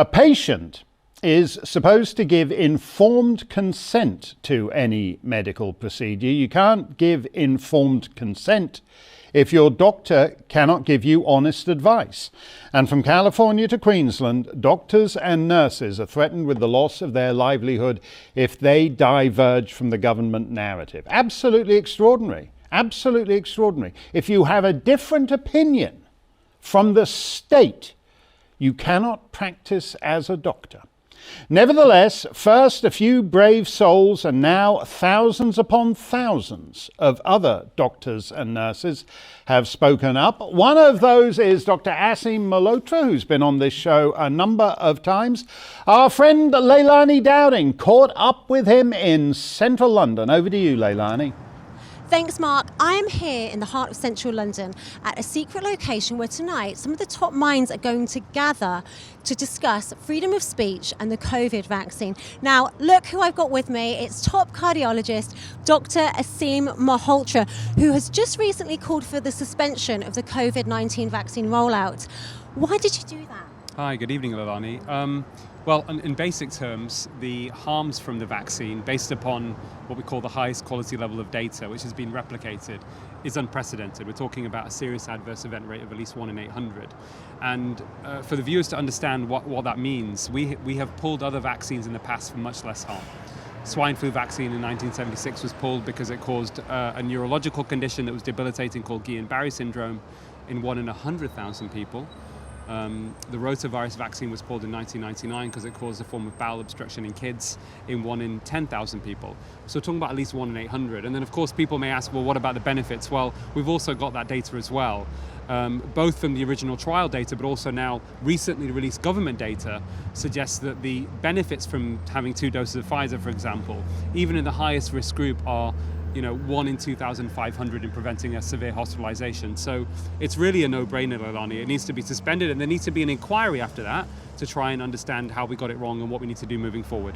A patient is supposed to give informed consent to any medical procedure. You can't give informed consent if your doctor cannot give you honest advice. And from California to Queensland, doctors and nurses are threatened with the loss of their livelihood if they diverge from the government narrative. Absolutely extraordinary. Absolutely extraordinary. If you have a different opinion from the state, you cannot practice as a doctor. Nevertheless, first a few brave souls and now thousands upon thousands of other doctors and nurses have spoken up. One of those is Dr Aseem Malhotra, who's been on this show a number of times. Our friend Leilani Dowding caught up with him in central London. Over to you, Leilani. Thanks, Mark. I am here in the heart of central London at a secret location where tonight some of the top minds are going to gather to discuss freedom of speech and the COVID vaccine. Now, look who I've got with me. It's top cardiologist Dr Aseem Malhotra, who has just recently called for the suspension of the COVID-19 vaccine rollout. Why did you do that? Hi, good evening, Leilani. Well, in basic terms, the harms from the vaccine, based upon what we call the highest quality level of data, which has been replicated, is unprecedented. We're talking about a serious adverse event rate of at least 1 in 800. And for the viewers to understand what that means, we have pulled other vaccines in the past for much less harm. Swine flu vaccine in 1976 was pulled because it caused a neurological condition that was debilitating called Guillain-Barré syndrome in 1 in 100,000 people. The rotavirus vaccine was pulled in 1999 because it caused a form of bowel obstruction in kids in 1 in 10,000 people. So we're talking about at least 1 in 800. And then of course people may ask, well, what about the benefits? Well, we've also got that data as well, both from the original trial data, but also now recently released government data suggests that the benefits from having 2 doses of Pfizer, for example, even in the highest risk group are 1 in 2,500 in preventing a severe hospitalization. So it's really a no-brainer, Leilani. It needs to be suspended, and there needs to be an inquiry after that to try and understand how we got it wrong and what we need to do moving forward.